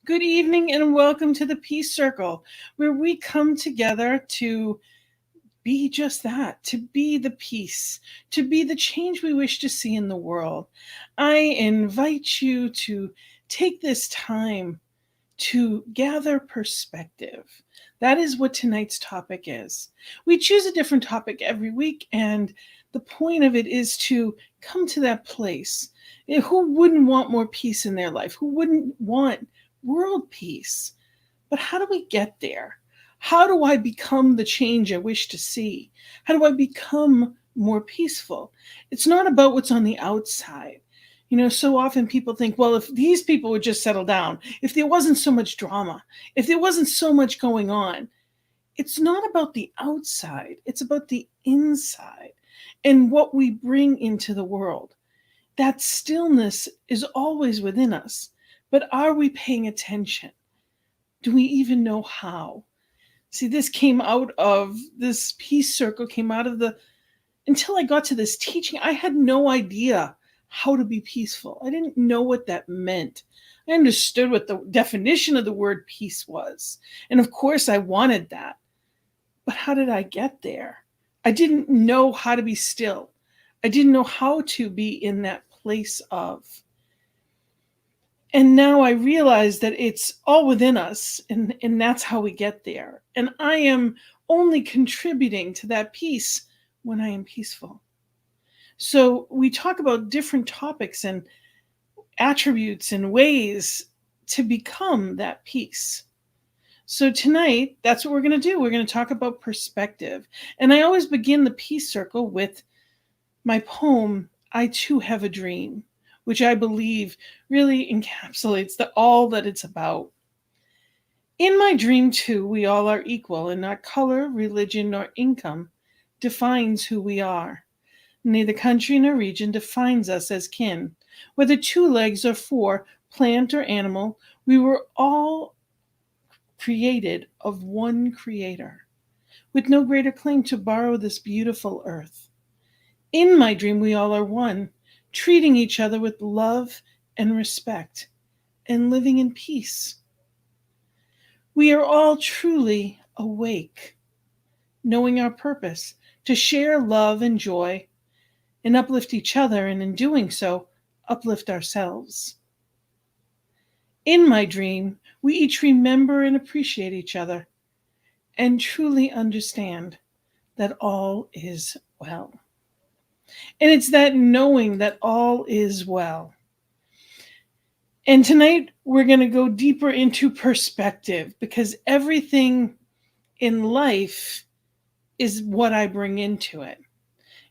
Good evening and welcome to the Peace Circle, where we come together to be just that, to be the peace, to be the change we wish to see in the world. I invite you to take this time to gather perspective. That is what tonight's topic is. We choose a different topic every week, and the point of it is to come to that place. Who wouldn't want more peace in their life? Who wouldn't want world peace? But how do we get there? How do I become the change I wish to see? How do I become more peaceful? It's not about what's on the outside. So often people think, well, if these people would just settle down, if there wasn't so much drama, if there wasn't so much going on. It's not about the outside, it's about the inside and what we bring into the world. That stillness is always within us, but are we paying attention? Do we even know how? See, this Peace Circle came out of until I got to this teaching, I had no idea how to be peaceful. I didn't know what that meant. I understood what the definition of the word peace was. And of course, I wanted that. But how did I get there? I didn't know how to be still. I didn't know how to be in that place of. And now I realize that it's all within us, and that's how we get there. And I am only contributing to that peace when I am peaceful. So we talk about different topics and attributes and ways to become that peace. So tonight, that's what we're going to do. We're going to talk about perspective. And I always begin the Peace Circle with my poem, I Too Have a Dream, which I believe really encapsulates all that it's about. In my dream, too, we all are equal, and not color, religion, nor income defines who we are. Neither country nor region defines us as kin. Whether 2 legs or 4, plant or animal, we were all created of one creator, with no greater claim to borrow this beautiful earth. In my dream, we all are one, treating each other with love and respect, and living in peace. We are all truly awake, knowing our purpose, to share love and joy, and uplift each other, and in doing so, uplift ourselves. In my dream, we each remember and appreciate each other, and truly understand that all is well. And it's that knowing that all is well. And tonight, we're going to go deeper into perspective, because everything in life is what I bring into it.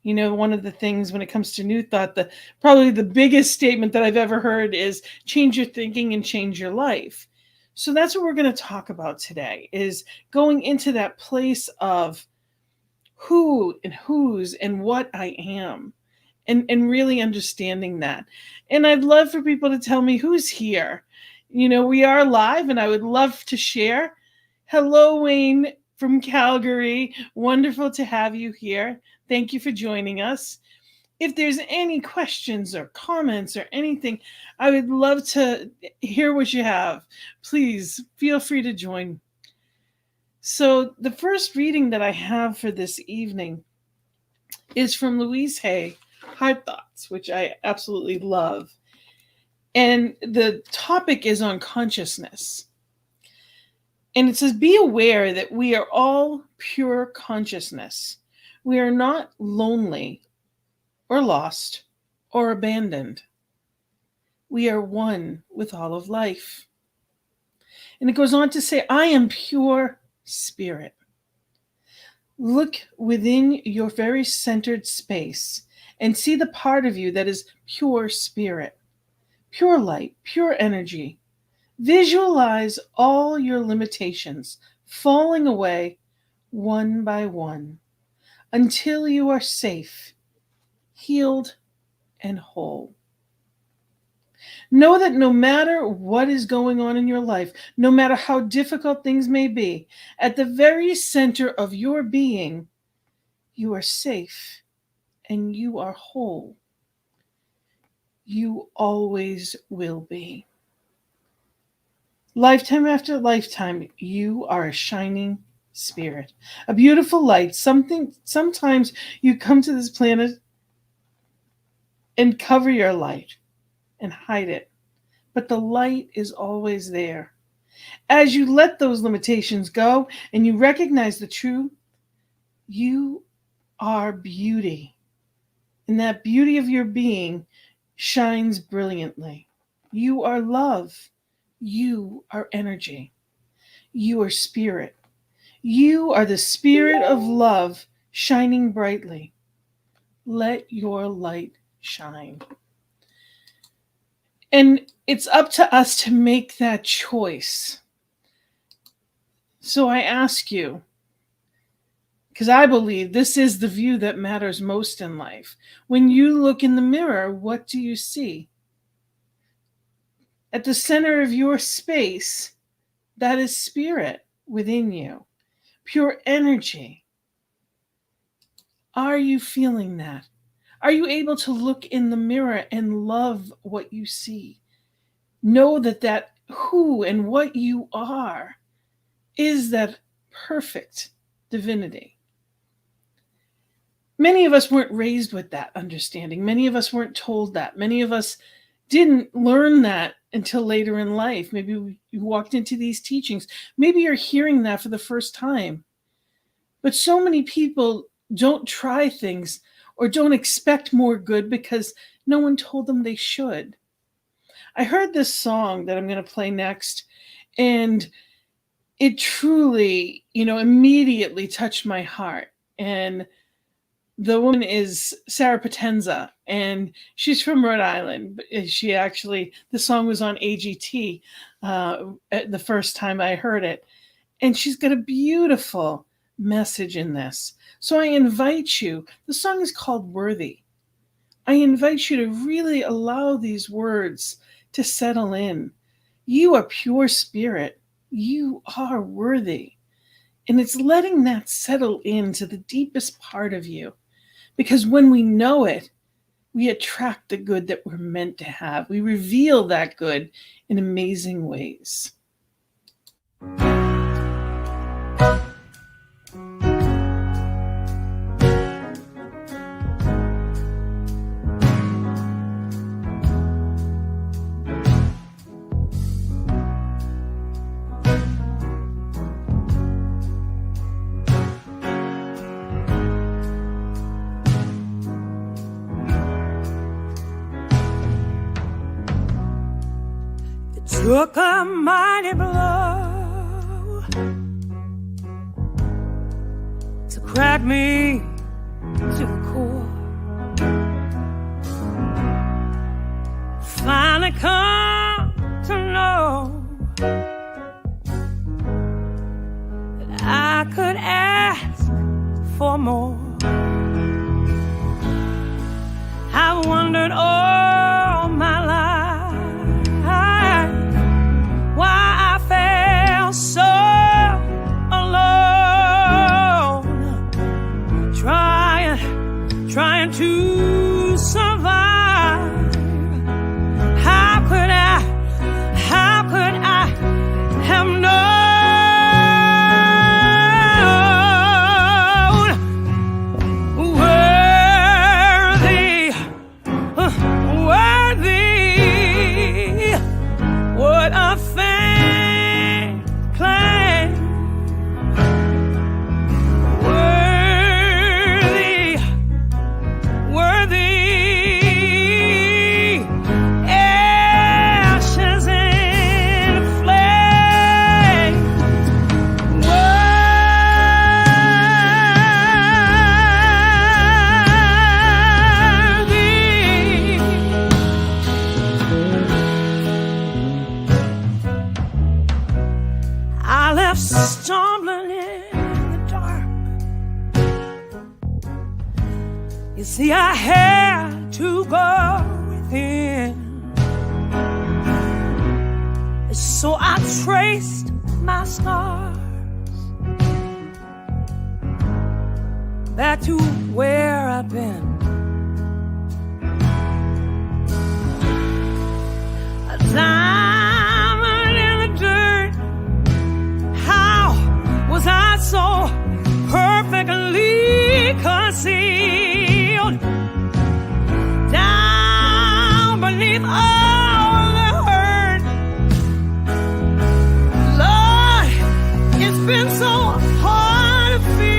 One of the things when it comes to New Thought, probably the biggest statement that I've ever heard is change your thinking and change your life. So that's what we're going to talk about today, is going into that place of who and whose and what I am, and really understanding that. And I'd love for people to tell me who's here. We are live and I would love to share. Hello, Wayne from Calgary. Wonderful to have you here. Thank you for joining us. If there's any questions or comments or anything, I would love to hear what you have. Please feel free to join. So the first reading that I have for this evening is from Louise Hay, Heart Thoughts, which I absolutely love. And the topic is on consciousness. And it says, be aware that we are all pure consciousness. We are not lonely or lost or abandoned. We are one with all of life. And it goes on to say, I am pure spirit. Look within your very centered space and see the part of you that is pure spirit, pure light, pure energy. Visualize all your limitations falling away one by one until you are safe, healed, and whole. Know that no matter what is going on in your life, no matter how difficult things may be, at the very center of your being, you are safe and you are whole. You always will be. Lifetime after lifetime, you are a shining spirit, a beautiful light. Sometimes you come to this planet and cover your light and hide it, but the light is always there. As you let those limitations go and you recognize the truth, you are beauty, and that beauty of your being shines brilliantly. You are love. You are energy. You are spirit. You are the spirit of love shining brightly. Let your light shine. And it's up to us to make that choice. So I ask you, because I believe this is the view that matters most in life. When you look in the mirror, what do you see? At the center of your space, that is spirit within you, pure energy. Are you feeling that? Are you able to look in the mirror and love what you see? Know that who and what you are is that perfect divinity. Many of us weren't raised with that understanding. Many of us weren't told that. Many of us didn't learn that until later in life. Maybe you walked into these teachings. Maybe you're hearing that for the first time. But so many people don't try things or don't expect more good because no one told them they should. I heard this song that I'm going to play next, and it truly, immediately touched my heart. And the woman is Sarah Potenza, and she's from Rhode Island. The song was on AGT the first time I heard it. And she's got a beautiful message in this. So I invite you, the song is called Worthy. I invite you to really allow these words to settle in. You are pure spirit. You are worthy. And it's letting that settle into the deepest part of you. Because when we know it, we attract the good that we're meant to have. We reveal that good in amazing ways. Took a mighty blow to crack me to the core. Finally come to know that I could ask for more. I wondered all my life stumbling in the dark. You see, I had to go within. So I traced my scars back to where I've been. A diamond in the dirt. How was I so perfectly concealed down beneath all the hurt? Lord, it's been so hard to feel.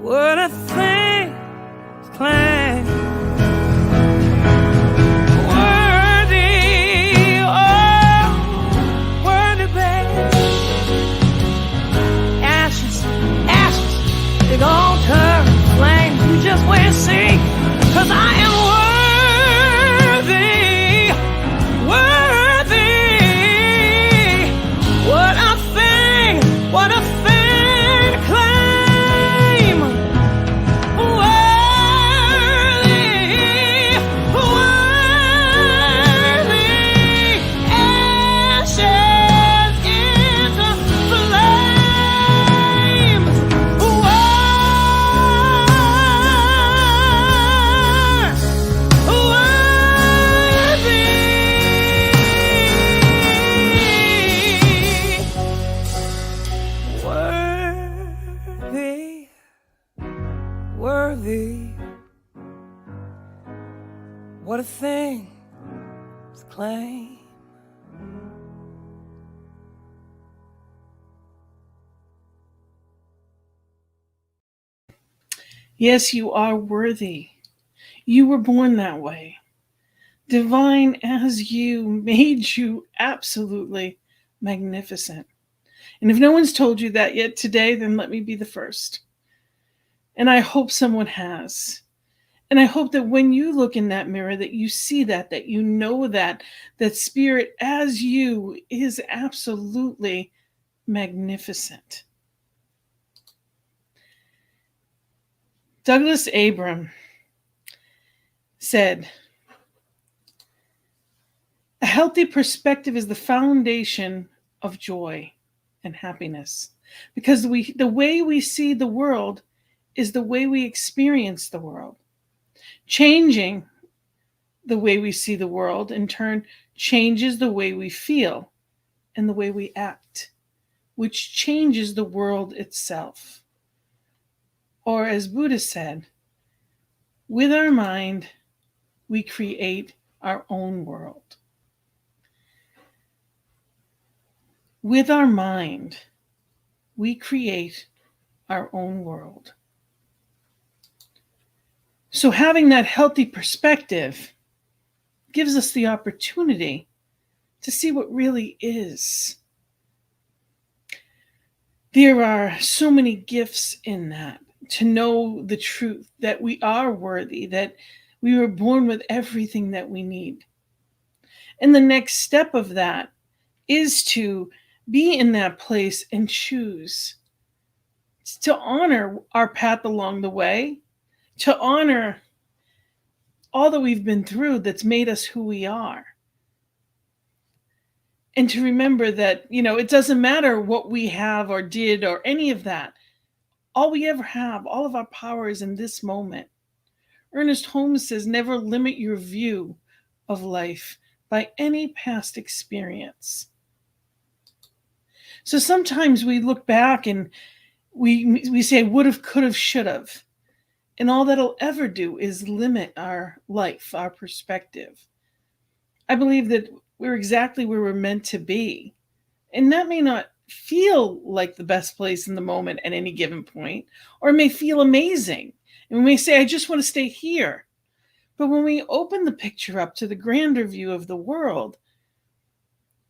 What a thing to claim. Worthy, oh, worthy, babe. Ashes, ashes, they gon' turn to flames. You just wait and see, 'cause I am worthy, worthy. What a thing, what a thing. Worthy. What a thing to claim. Yes, you are worthy. You were born that way. Divine as you made you absolutely magnificent. And if no one's told you that yet today, then let me be the first. And I hope someone has. And I hope that when you look in that mirror, that you see that you know that spirit as you is absolutely magnificent. Douglas Abram said, a healthy perspective is the foundation of joy and happiness, because the way we see the world is the way we experience the world. Changing the way we see the world, in turn, changes the way we feel and the way we act, which changes the world itself. Or as Buddha said, with our mind, we create our own world. With our mind, we create our own world. So having that healthy perspective gives us the opportunity to see what really is. There are so many gifts in that, to know the truth, that we are worthy, that we were born with everything that we need. And the next step of that is to be in that place and choose to honor our path along the way, to honor all that we've been through that's made us who we are. And to remember that, it doesn't matter what we have or did or any of that. All we ever have, all of our power is in this moment. Ernest Holmes says, never limit your view of life by any past experience. So sometimes we look back and we say, would have, could have, should have. And all that'll ever do is limit our life, our perspective. I believe that we're exactly where we're meant to be. And that may not feel like the best place in the moment at any given point, or it may feel amazing. And we may say, I just want to stay here. But when we open the picture up to the grander view of the world,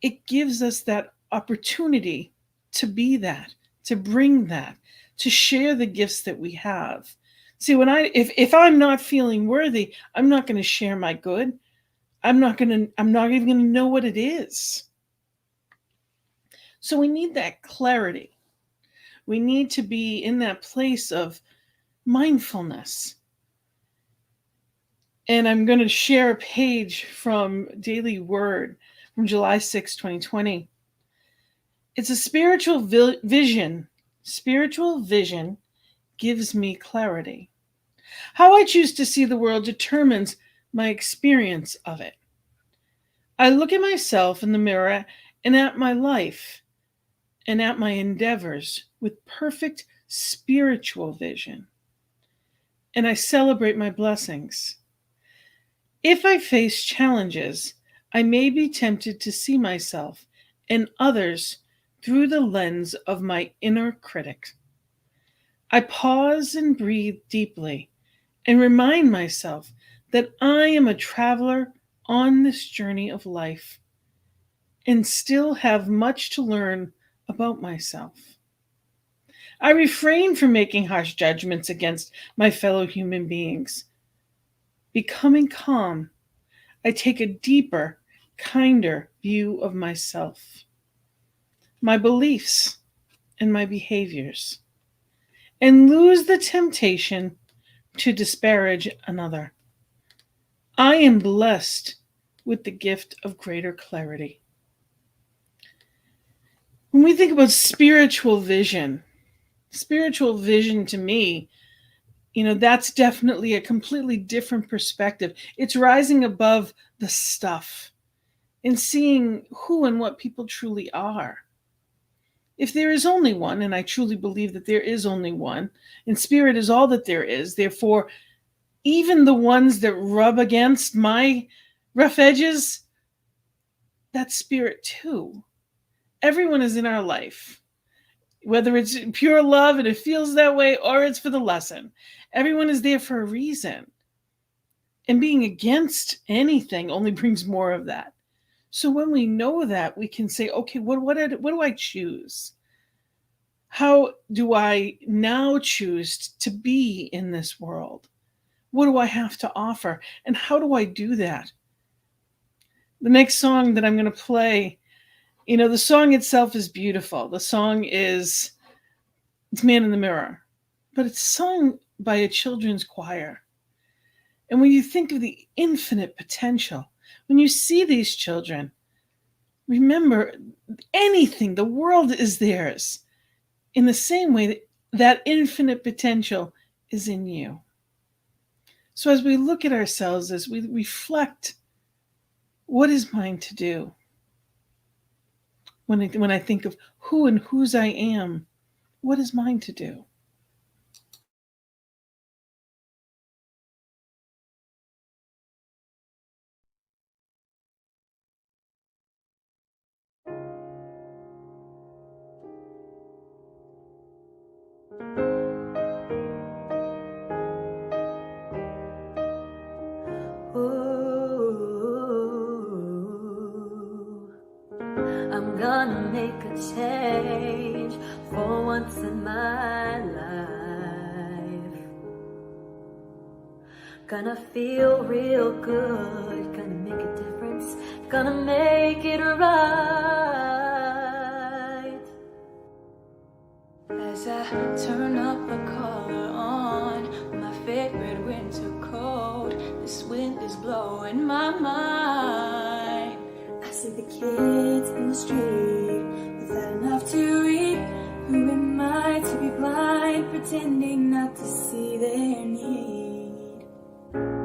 it gives us that opportunity to be that, to bring that, to share the gifts that we have. See, if I'm not feeling worthy, I'm not going to share my good. I'm not even going to know what it is. So we need that clarity. We need to be in that place of mindfulness. And I'm going to share a page from Daily Word from July 6, 2020. It's a spiritual vision. Spiritual vision gives me clarity. How I choose to see the world determines my experience of it. I look at myself in the mirror and at my life and at my endeavors with perfect spiritual vision. And I celebrate my blessings. If I face challenges, I may be tempted to see myself and others through the lens of my inner critic. I pause and breathe deeply and remind myself that I am a traveler on this journey of life and still have much to learn about myself. I refrain from making harsh judgments against my fellow human beings. Becoming calm, I take a deeper, kinder view of myself, my beliefs, and my behaviors, and lose the temptation to disparage another. I am blessed with the gift of greater clarity. When we think about spiritual vision to me, that's definitely a completely different perspective. It's rising above the stuff and seeing who and what people truly are. If there is only one, and I truly believe that there is only one, and spirit is all that there is, therefore, even the ones that rub against my rough edges, that's spirit too. Everyone is in our life, whether it's pure love and it feels that way or it's for the lesson. Everyone is there for a reason. And being against anything only brings more of that. So when we know that, we can say, okay, what do I choose? How do I now choose to be in this world? What do I have to offer? And how do I do that? The next song that I'm going to play, the song itself is beautiful. The song it's Man in the Mirror, but it's sung by a children's choir. And when you think of the infinite potential, when you see these children, remember anything, the world is theirs. In the same way that infinite potential is in you. So as we look at ourselves, as we reflect, what is mine to do? When I think of who and whose I am, what is mine to do? Ooh, I'm gonna make a change for once in my life. Gonna feel real good, gonna make a difference, gonna make it right. As I turn up the collar on my favorite winter coat, this wind is blowing my mind. I see the kids in the street without enough to eat. Who am I to be blind, pretending not to see their need?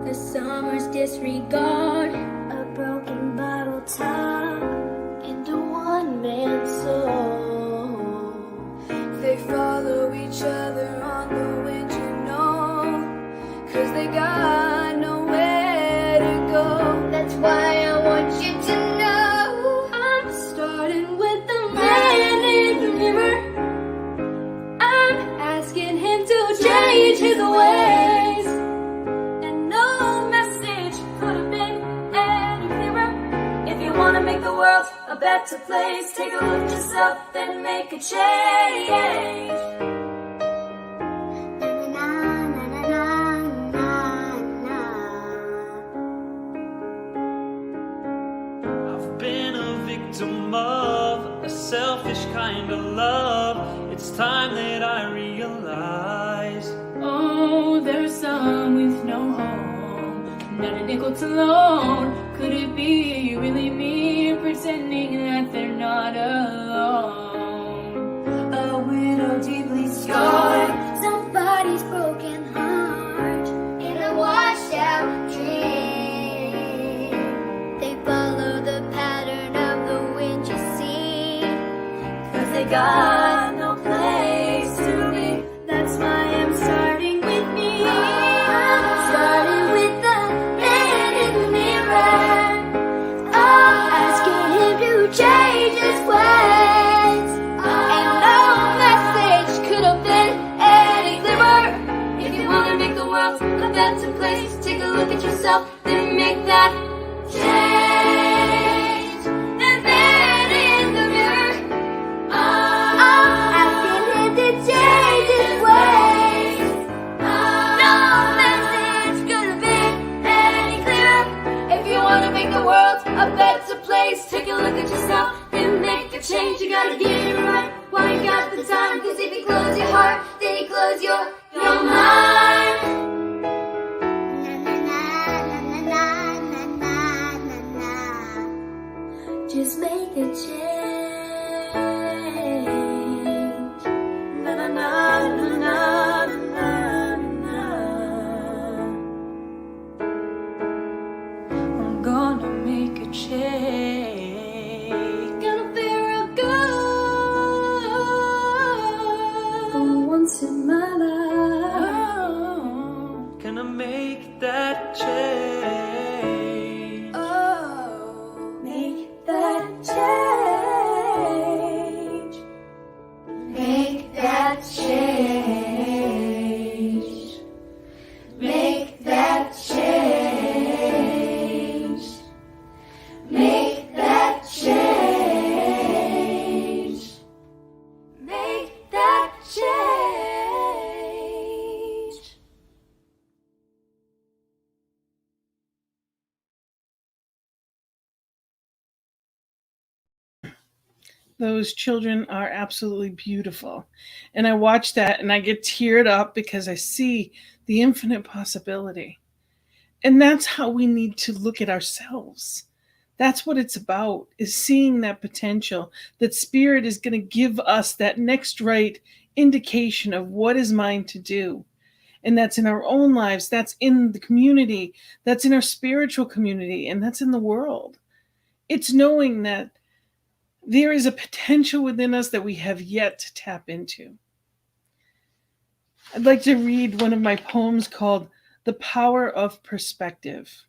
The summer's disregard, A broken bottle top into one man's soul. They follow each other on the wind, you know, 'cause they got nowhere to go. that's why I want you to know. I'm starting with the man in the mirror. I'm asking him to change his ways. And no message could have been any clearer. If you want to make the world a better place, take a look at yourself and make a change. Na, na, na, na, na, na. I've been a victim of a selfish kind of love. It's time that I realize. Oh, there's some with no home, not a nickel to loan. Could it be really me pretending that they're not alone? A widow deeply scarred, Somebody's broken heart in a washed out dream. They follow the pattern of the wind, you see. 'cause they got no place to be. That's why I'm starting with me. I'm starting with the man in the mirror. I'm asking him to change his ways. And no message could have been any clearer. If you want to make the world a better place, take a look at yourself and make that change. The man in the mirror. I'm asking him to change his ways. No message could have been any clearer. If you want to make the world a better place, take a look at yourself and make a change. You gotta get it right while you got the time. 'Cause if you close your heart, then you close your mind. Na, na, na, na, na, na, na, na, na. Just make a change. Na na na na na na na. I'm gonna make a change. Gonna feel real good for once in my life. Gonna make that change. Oh, make that change. Make that change. Make that change. Make that change. Make that change. Those children are absolutely beautiful. And I watch that and I get teared up because I see the infinite possibility. And that's how we need to look at ourselves. That's what it's about, is seeing that potential, that spirit is going to give us that next right indication of what is mine to do. And that's in our own lives, that's in the community, that's in our spiritual community, and that's in the world. It's knowing that there is a potential within us that we have yet to tap into. I'd like to read one of my poems called The Power of Perspective.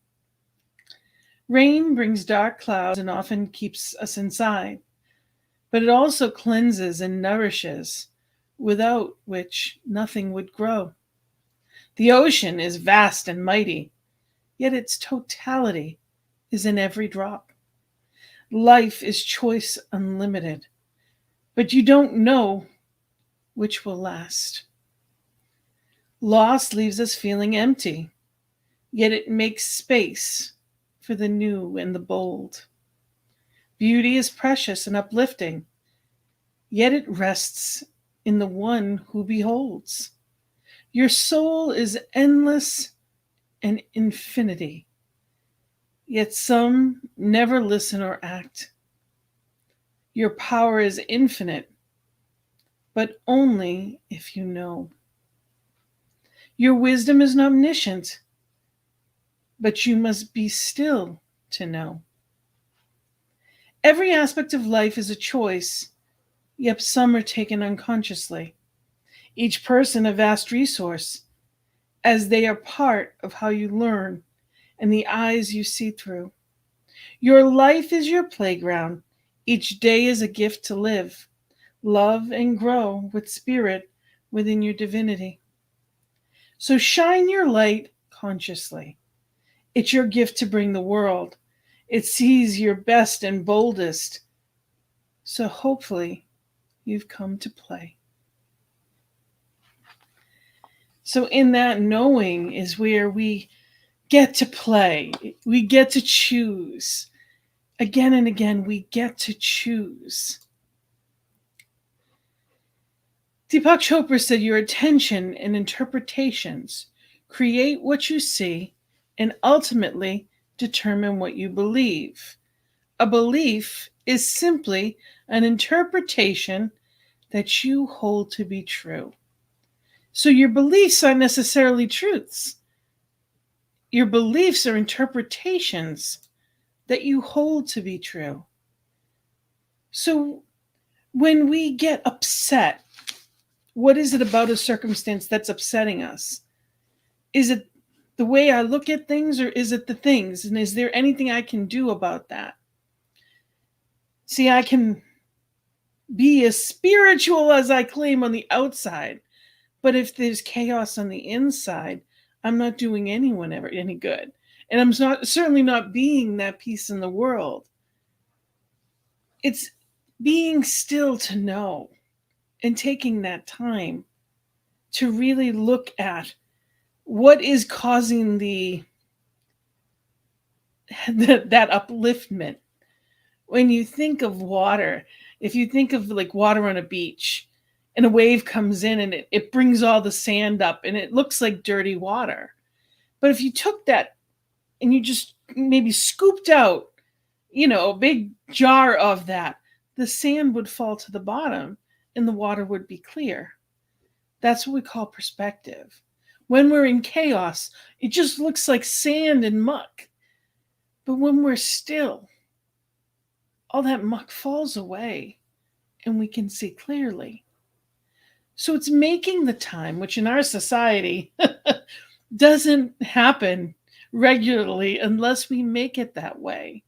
Rain brings dark clouds and often keeps us inside, but it also cleanses and nourishes, without which nothing would grow. The ocean is vast and mighty, yet its totality is in every drop. Life is choice unlimited, but you don't know which will last. Loss leaves us feeling empty, yet it makes space for the new and the bold. Beauty is precious and uplifting, yet it rests in the one who beholds. Your soul is endless and infinity, yet some never listen or act. Your power is infinite, but only if you know. Your wisdom is omniscient, but you must be still to know. Every aspect of life is a choice, yet some are taken unconsciously. Each person a vast resource, as they are part of how you learn and the eyes you see through. Your life is your playground. Each day is a gift to live, love, and grow with spirit within your divinity. So shine your light consciously. It's your gift to bring the world. It sees your best and boldest. So hopefully you've come to play. So in that knowing is where we get to play. We get to choose. Again and again, we get to choose. Deepak Chopra said, your attention and interpretations create what you see and ultimately determine what you believe. A belief is simply an interpretation that you hold to be true. So your beliefs aren't necessarily truths. Your beliefs are interpretations that you hold to be true. So when we get upset, what is it about a circumstance that's upsetting us? Is it the way I look at things, or is it the things? And is there anything I can do about that? See, I can be as spiritual as I claim on the outside, but if there's chaos on the inside, I'm not doing anyone ever any good. And I'm certainly not being that peace in the world. It's being still to know and taking that time to really look at what is causing that upliftment. When you think of water, if you think of like water on a beach and a wave comes in and it brings all the sand up and it looks like dirty water. But if you took that and you just maybe scooped out, a big jar of that, the sand would fall to the bottom and the water would be clear. That's what we call perspective. When we're in chaos, it just looks like sand and muck. But when we're still, all that muck falls away and we can see clearly. So it's making the time, which in our society doesn't happen regularly unless we make it that way.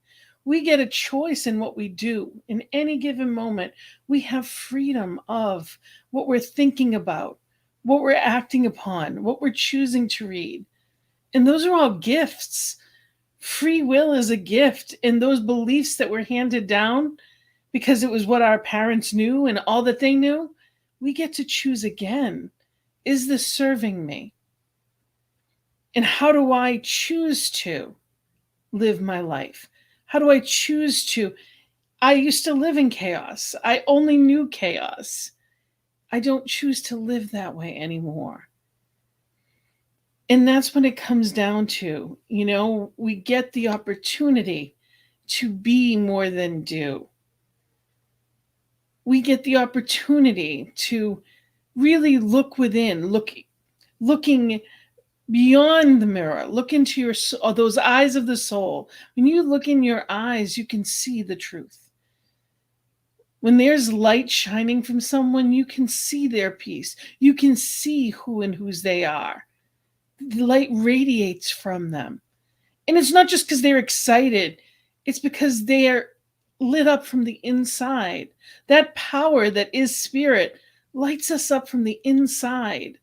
We get a choice in what we do. In any given moment, we have freedom of what we're thinking about, what we're acting upon, what we're choosing to read. And those are all gifts. Free will is a gift. And those beliefs that were handed down because it was what our parents knew and all that they knew, we get to choose again. Is this serving me? And how do I choose to live my life? How do I choose to? I used to live in chaos. I only knew chaos. I don't choose to live that way anymore. And that's when it comes down to, we get the opportunity to be more than do. We get the opportunity to really look within, looking beyond the mirror, look into those eyes of the soul. When you look in your eyes, you can see the truth. When there's light shining from someone, you can see their peace. You can see who and whose they are. The light radiates from them. And it's not just because they're excited. It's because they are lit up from the inside. That power that is spirit lights us up from the inside.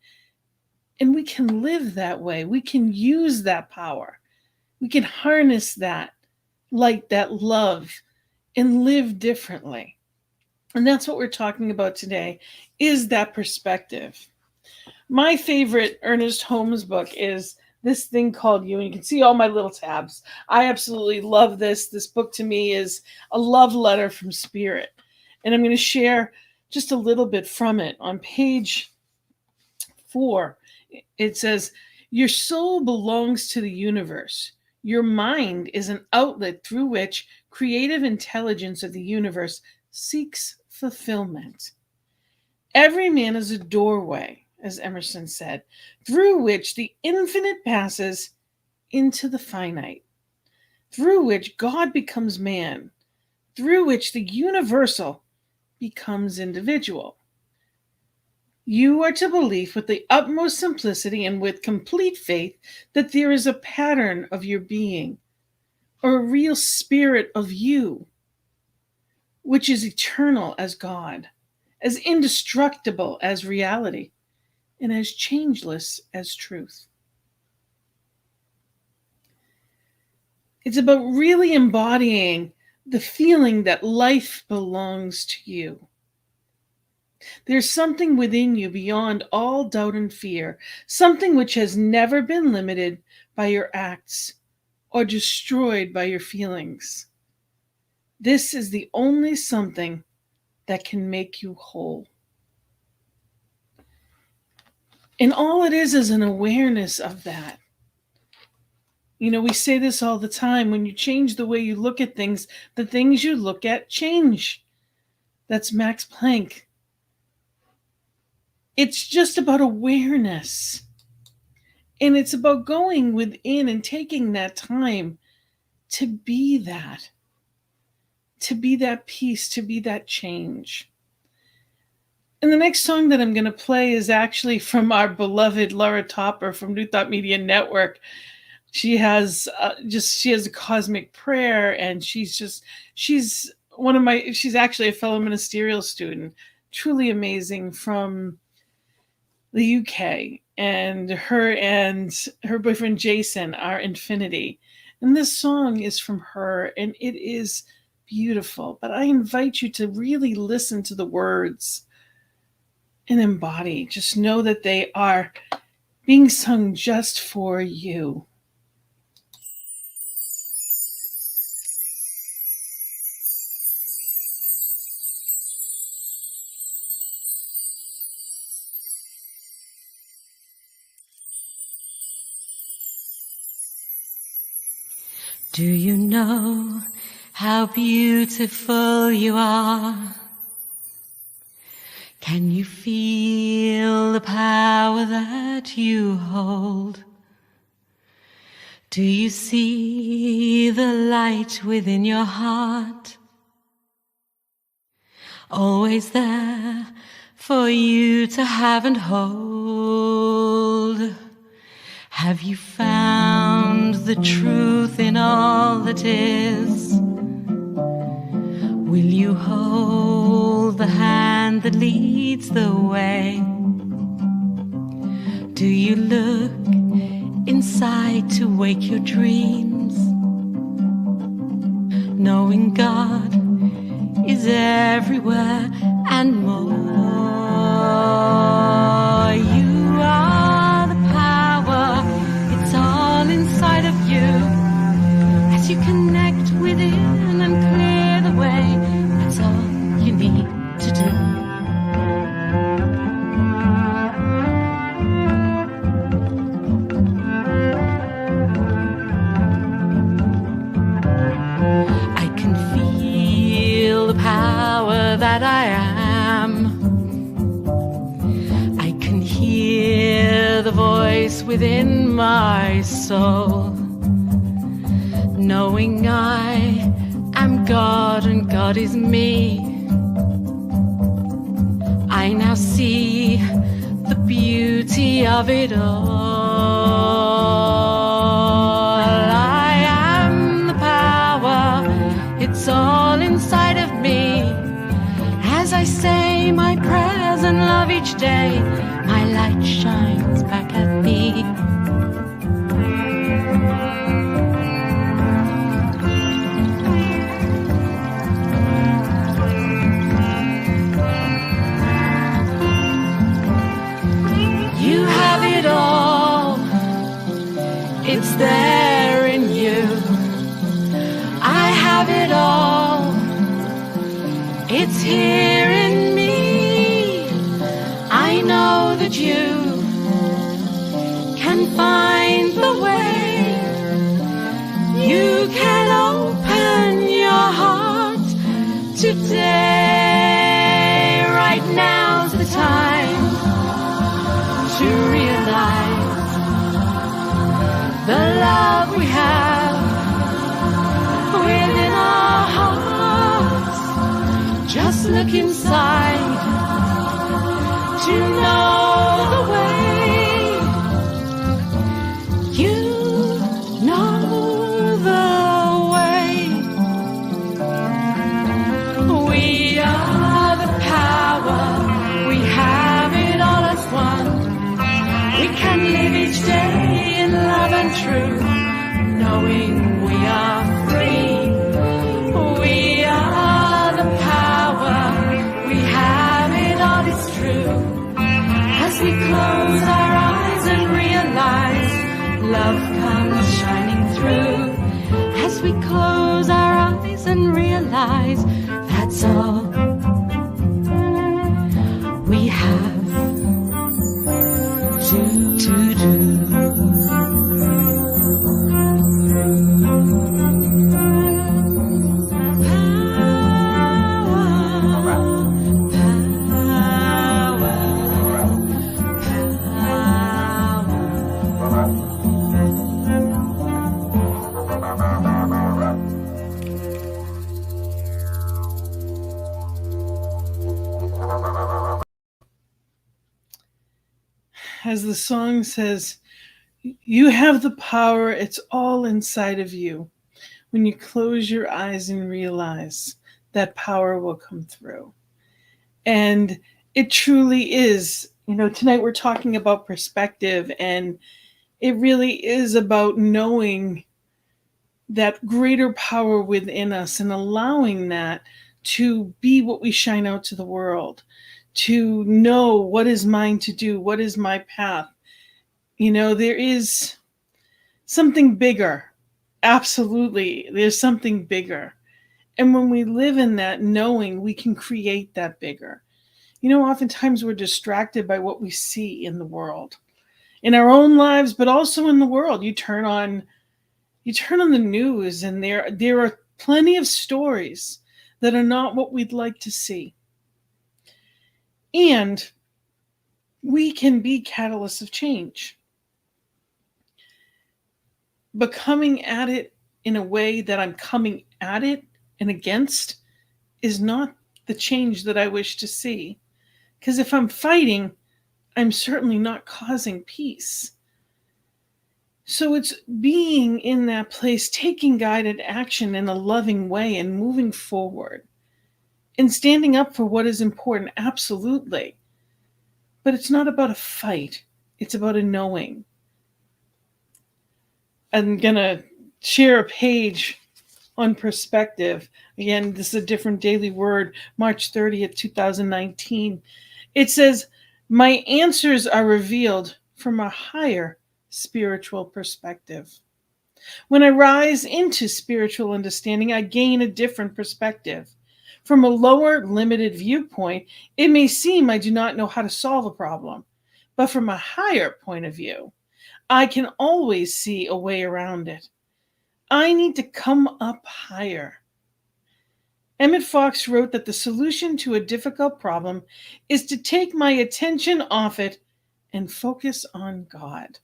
And we can live that way. We can use that power. We can harness that light, that love, and live differently. And that's what we're talking about today, is that perspective. My favorite Ernest Holmes book is this thing called You. And you can see all my little tabs. I absolutely love this. This book to me is a love letter from spirit. And I'm going to share just a little bit from it. On page 4, it says, your soul belongs to the universe. Your mind is an outlet through which creative intelligence of the universe seeks fulfillment. Every man is a doorway, as Emerson said, through which the infinite passes into the finite, through which God becomes man, through which the universal becomes individual. You are to believe with the utmost simplicity and with complete faith that there is a pattern of your being, or a real spirit of you, which is eternal as God, as indestructible as reality, and as changeless as truth. It's about really embodying the feeling that life belongs to you. There's something within you beyond all doubt and fear, something which has never been limited by your acts or destroyed by your feelings. This is the only something that can make you whole. And all it is an awareness of that. You know, we say this all the time. When you change the way you look at things, the things you look at change. That's Max Planck. It's just about awareness. And it's about going within and taking that time to be that peace, to be that change. And the next song that I'm going to play is actually from our beloved Laura Topper from New Thought Media Network. She has a cosmic prayer, and she's actually a fellow ministerial student, truly amazing, from the UK, and her boyfriend Jason are infinity. And this song is from her, and it is beautiful. But I invite you to really listen to the words and embody. Just know that they are being sung just for you. Do you know how beautiful you are? Can you feel the power that you hold? Do you see the light within your heart? Always there for you to have and hold. Have you found the truth in all that is? Will you hold the hand that leads the way? Do you look inside to wake your dreams? Knowing God is everywhere and more. You are the power, it's all inside of you. As you connect within and clear the way, that's all you need to do. I can feel the power that I am. I can hear the voice within my soul, knowing I am God and God is me. I now see the beauty of it all. I am the power, it's all inside of me. As I say my prayers and love each day, my light shines back at me. You have it all, it's there in you. I have it all, it's here in me. I know that you can find the way can open your heart today. Right now's the time to realize the love we have within our hearts. Just look inside to know the way. You know the way. We are the power. We have it all as one. We can live each day in love and truth, knowing we are free. We are the power. We have it all, it's true. As we close our eyes and realize love comes shining through. As we close our eyes and realize that's all we have to do. As the song says, you have the power. It's all inside of you. When you close your eyes and realize that power will come through. And it truly is. You know, tonight we're talking about perspective, and it really is about knowing that greater power within us and allowing that to be what we shine out to the world, to know what is mine to do, what is my path. You know, there is something bigger. Absolutely, there's something bigger. And when we live in that knowing, we can create that bigger. You know, oftentimes we're distracted by what we see in the world, in our own lives, but also in the world. You turn on the news, and there are plenty of stories that are not what we'd like to see. And we can be catalysts of change. But coming at it in a way that I'm coming at it and against is not the change that I wish to see. Because if I'm fighting, I'm certainly not causing peace. So it's being in that place, taking guided action in a loving way and moving forward and standing up for what is important, absolutely. But it's not about a fight. It's about a knowing. I'm going to share a page on perspective. Again, this is a different daily word, March 30th, 2019. It says, my answers are revealed from a higher spiritual perspective. When I rise into spiritual understanding, I gain a different perspective. From a lower, limited viewpoint, it may seem I do not know how to solve a problem, but from a higher point of view, I can always see a way around it. I need to come up higher. Emmett Fox wrote that the solution to a difficult problem is to take my attention off it and focus on God.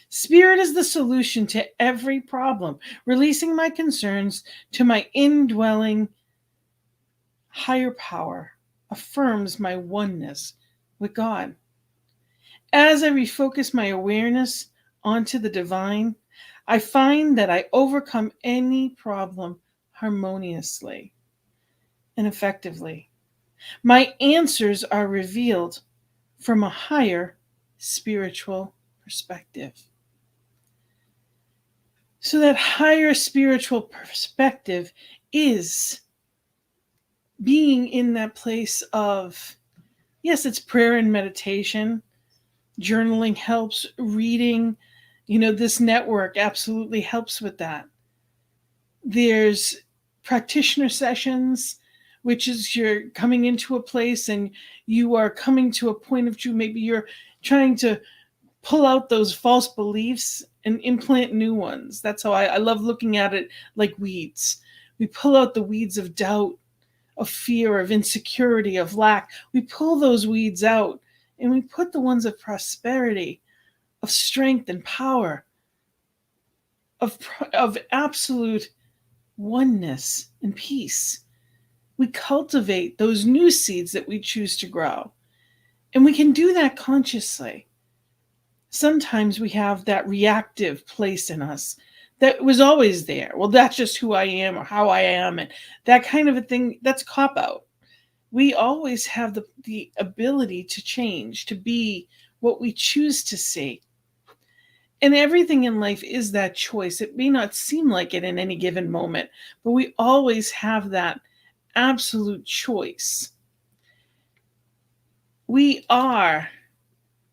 Spirit is the solution to every problem. Releasing my concerns to my indwelling higher power affirms my oneness with God. As I refocus my awareness onto the divine, I find that I overcome any problem harmoniously and effectively. My answers are revealed from a higher spiritual perspective. So that higher spiritual perspective is being in that place of, yes, it's prayer and meditation. Journaling helps, reading, this network absolutely helps with that. There's practitioner sessions, which is you're coming into a place and you are coming to a point of truth. Maybe you're trying to pull out those false beliefs and implant new ones. That's how I love looking at it like weeds. We pull out the weeds of doubt, of fear, of insecurity, of lack. We pull those weeds out and we put the ones of prosperity, of strength and power, of absolute oneness and peace. We cultivate those new seeds that we choose to grow. And we can do that consciously. Sometimes we have that reactive place in us that was always there. Well, that's just who I am or how I am. And that kind of a thing, that's cop out. We always have the ability to change, to be what we choose to see. And everything in life is that choice. It may not seem like it in any given moment, but we always have that absolute choice. We are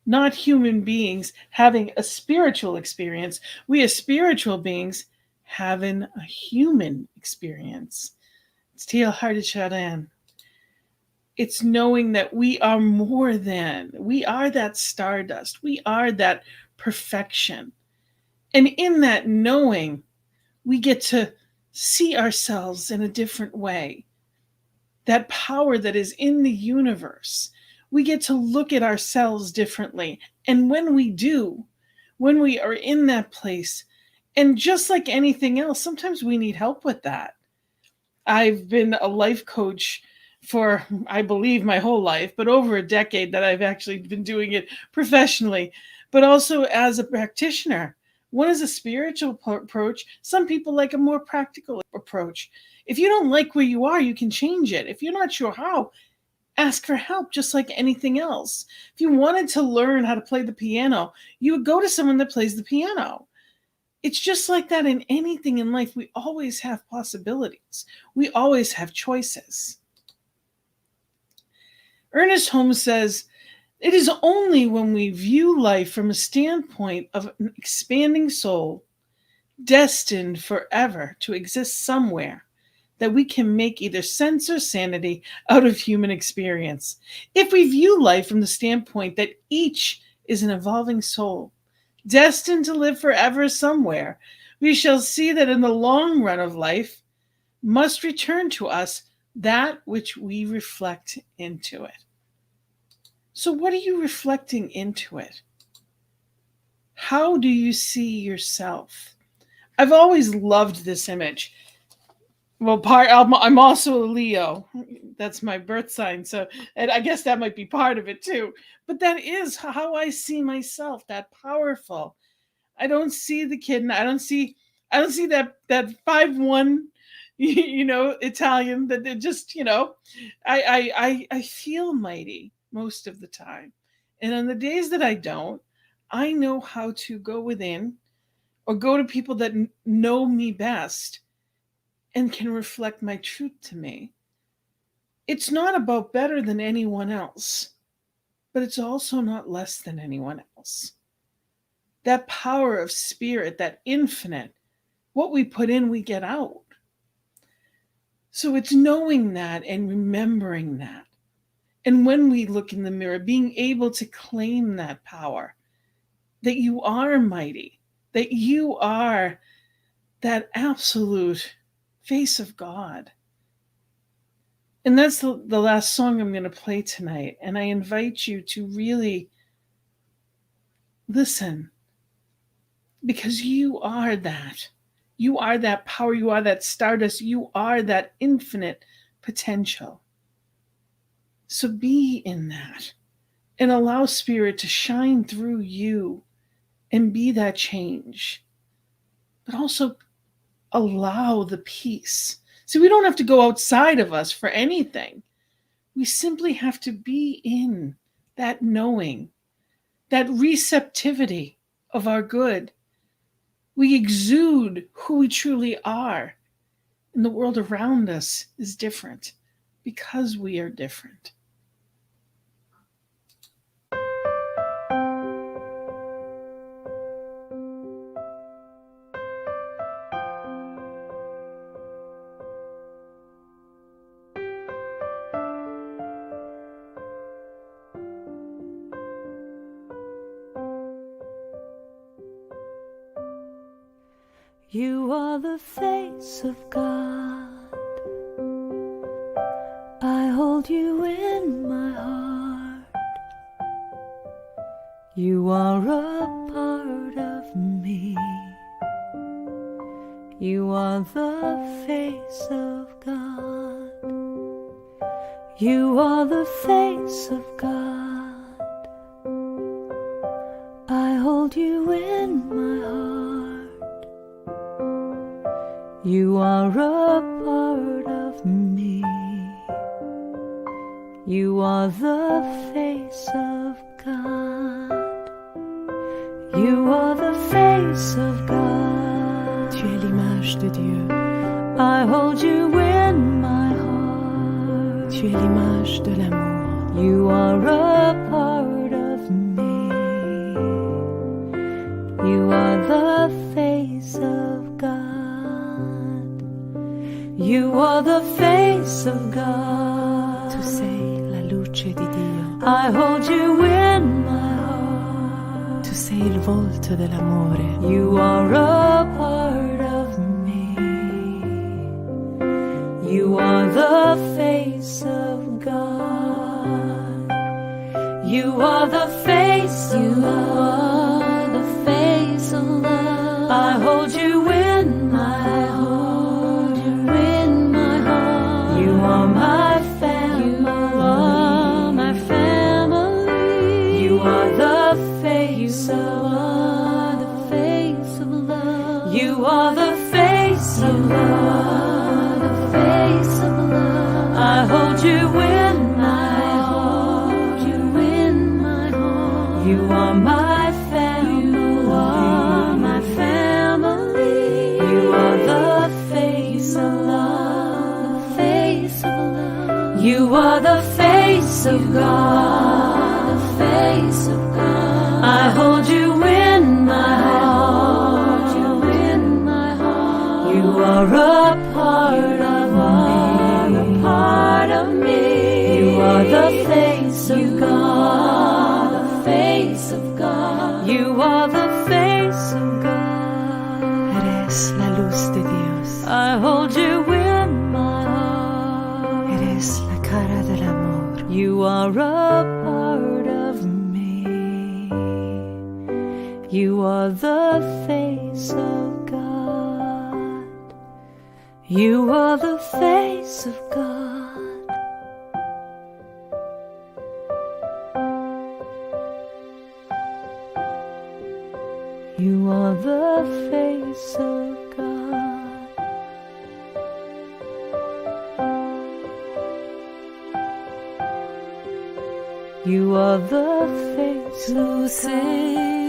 not human beings having a spiritual experience. We are spiritual beings having a human experience. It's Teilhard de Chardin. It's knowing that we are more than, we are that stardust. We are that perfection. And in that knowing, we get to see ourselves in a different way. That power that is in the universe. We get to look at ourselves differently. And when we do, when we are in that place, and just like anything else, sometimes we need help with that. I've been a life coach for, I believe, my whole life, but over a decade that I've actually been doing it professionally, but also as a practitioner. One is a spiritual approach. Some people like a more practical approach. If you don't like where you are, you can change it. If you're not sure how, ask for help, just like anything else. If you wanted to learn how to play the piano, you would go to someone that plays the piano. It's just like that in anything in life. We always have possibilities. We always have choices. Ernest Holmes says, it is only when we view life from a standpoint of an expanding soul, destined forever to exist somewhere, that we can make either sense or sanity out of human experience. If we view life from the standpoint that each is an evolving soul, destined to live forever somewhere, we shall see that in the long run of life must return to us that which we reflect into it. So what are you reflecting into it? How do you see yourself? I've always loved this image. Well, I'm also a Leo. That's my birth sign. So, and I guess that might be part of it too. But that is how I see myself, that powerful. I don't see the kid, and I don't see that 5'1", Italian, that it just, I feel mighty most of the time. And on the days that I don't, I know how to go within or go to people that know me best and can reflect my truth to me. It's not about better than anyone else, but it's also not less than anyone else. That power of spirit, that infinite, what we put in, we get out. So it's knowing that and remembering that. And when we look in the mirror, being able to claim that power, that you are mighty, that you are that absolute face of God. And that's the last song I'm going to play tonight. And I invite you to really listen, because you are that. You are that power. You are that stardust. You are that infinite potential. So be in that and allow spirit to shine through you and be that change. But also allow the peace. See, we don't have to go outside of us for anything. We simply have to be in that knowing, that receptivity of our good. We exude who we truly are. And the world around us is different because we are different. You are the face of God. I hold you in my heart. You are a part of me. You are the face of God. You are the face of God. I hold you in my heart. You are a part of me. You are the face of God. You are the face of God. Tu es l'image de Dieu. I hold you in my heart. Tu es l'image de l'amour. You are a part of me. You are the face of God. You are the face of God. Tu sei la luce di Dio. I hold you in my heart. Tu sei il volto dell'amore. You are a part of me. You are the face of God. You are the face of love. The face of love. I hold you in my heart. You in my heart. You are my family. You are my family. You are the face of love. The face of love. You are the face of love. The face of love. I hold you in my heart. You in my heart. You are my family. You are my family. You are the face of love. The face of love. You are the face of God. The face of God. I hold you in my heart. You in my heart. You are a part of me. A part of me. You are the face of God. The face of God. You are the face of God. Eres la luz de Dios. I hold you in my heart. Eres la cara del amor. You are a part of me. You are the face of God. You are the face of God. You are the face of God. You are the face of God.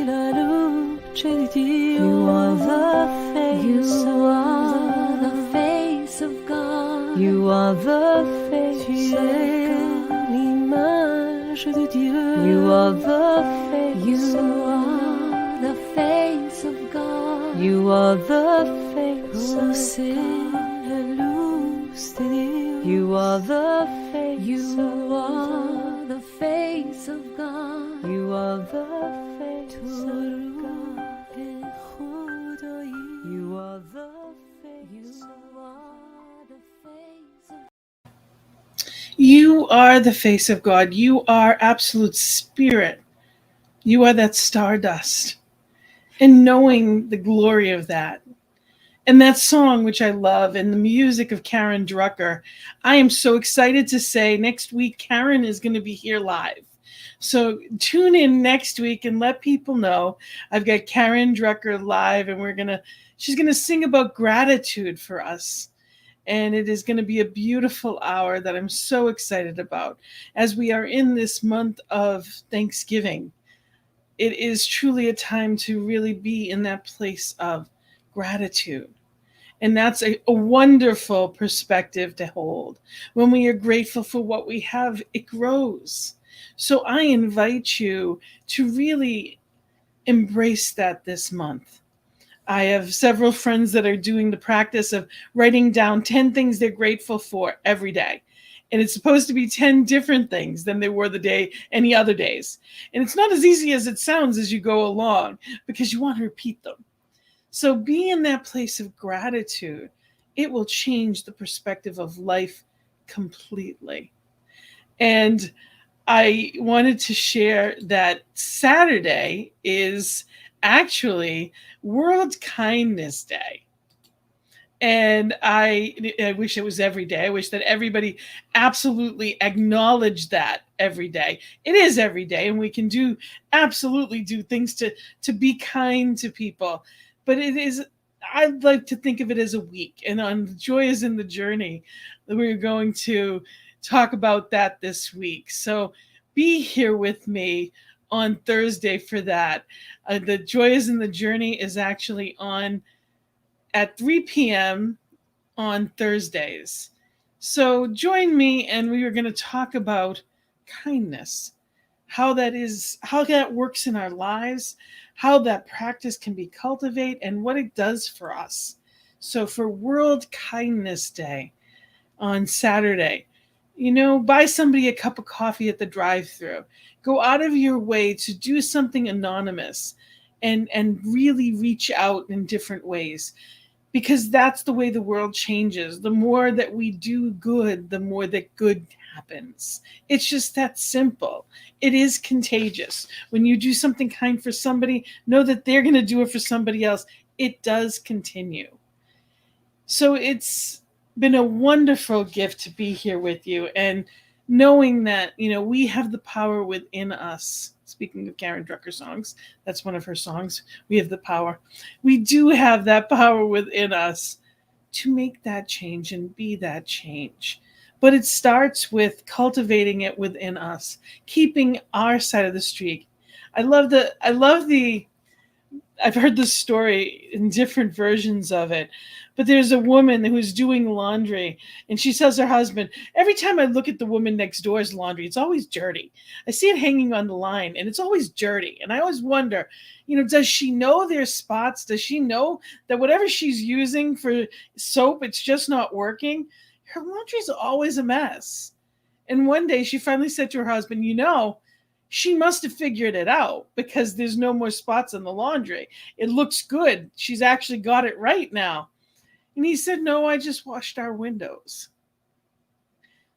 La luce di Dio. You are the face of God. The face of God. You are the face of God. L'image de Dieu. You are the face of God. The face of God. You are the face of God. La luz de Dios. You are the face of God. The face of God. You are the face of God. You are the face of. You are the face of God. You are absolute spirit. You are that stardust. And knowing the glory of that. And that song, which I love, and the music of Karen Drucker, I am so excited to say next week, Karen is going to be here live. So tune in next week and let people know. I've got Karen Drucker live, and she's going to sing about gratitude for us. And it is going to be a beautiful hour that I'm so excited about as we are in this month of Thanksgiving. It is truly a time to really be in that place of gratitude. And that's a wonderful perspective to hold. When we are grateful for what we have, it grows. So I invite you to really embrace that this month. I have several friends that are doing the practice of writing down 10 things they're grateful for every day. And it's supposed to be 10 different things than they were any other days. And it's not as easy as it sounds as you go along, because you want to repeat them. So be in that place of gratitude. It will change the perspective of life completely. And I wanted to share that Saturday is actually World Kindness Day. And I wish it was every day. I wish that everybody absolutely acknowledged that every day. It is every day, and we can absolutely do things to be kind to people. But it is, I'd like to think of it as a week. And on Joy is in the Journey, we're going to talk about that this week. So be here with me on Thursday for that. The Joy is in the Journey is actually on at 3 p.m. on Thursdays. So join me, and we are going to talk about kindness, how that works in our lives, how that practice can be cultivated, and what it does for us. So for World Kindness Day on Saturday, buy somebody a cup of coffee at the drive-thru. Go out of your way to do something anonymous and really reach out in different ways, because that's the way the world changes. The more that we do good, the more that good happens. It's just that simple. It is contagious. When you do something kind for somebody, know that they're going to do it for somebody else. It does continue. So it's been a wonderful gift to be here with you, and knowing that, we have the power within us. Speaking of Karen Drucker songs, that's one of her songs. We have the power. We do have that power within us to make that change and be that change. But it starts with cultivating it within us, keeping our side of the street. I've heard this story in different versions of it, but there's a woman who's doing laundry, and she tells her husband, every time I look at the woman next door's laundry, it's always dirty. I see it hanging on the line, and it's always dirty. And I always wonder, does she know there's spots? Does she know that whatever she's using for soap, it's just not working? Her laundry's always a mess. And one day she finally said to her husband, she must have figured it out, because there's no more spots in the laundry. It looks good. She's actually got it right now. And he said, no, I just washed our windows.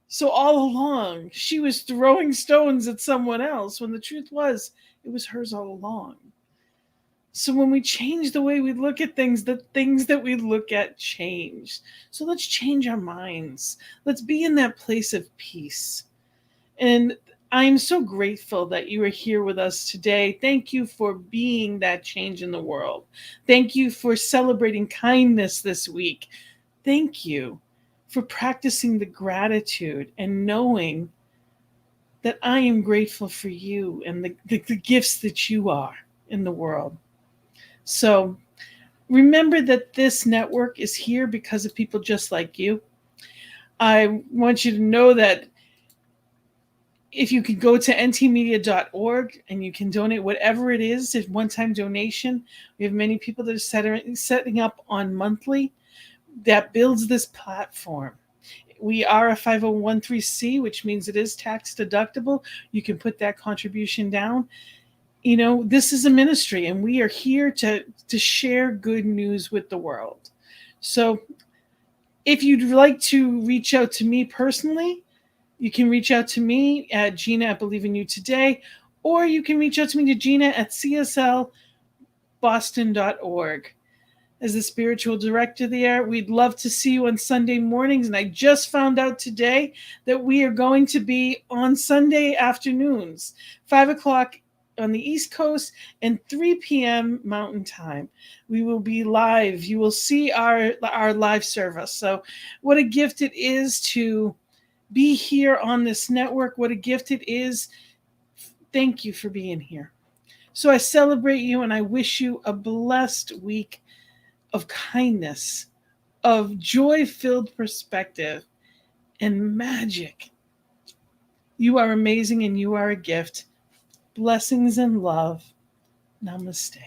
So all along, she was throwing stones at someone else, when the truth was, it was hers all along. So when we change the way we look at things, the things that we look at change. So let's change our minds. Let's be in that place of peace. And I'm so grateful that you are here with us today. Thank you for being that change in the world. Thank you for celebrating kindness this week. Thank you for practicing the gratitude and knowing that I am grateful for you and the gifts that you are in the world. So remember that this network is here because of people just like you. I want you to know that if you could go to ntmedia.org and you can donate whatever it is, a one-time donation. We have many people that are setting up on monthly. That builds this platform. We are a 501(c), which means it is tax deductible. You can put that contribution down. This is a ministry, and we are here to share good news with the world. So if you'd like to reach out to me personally, you can reach out to me at Gina at Believe in You Today, or you can reach out to me to Gina at cslboston.org. As the spiritual director there, we'd love to see you on Sunday mornings. And I just found out today that we are going to be on Sunday afternoons, 5 o'clock on the East Coast and 3 p.m. Mountain Time. We will be live. You will see our live service. So what a gift it is to be here on this network. What a gift it is. Thank you for being here. So I celebrate you, and I wish you a blessed week of kindness, of joy-filled perspective, and magic. You are amazing, and you are a gift. Blessings and love. Namaste.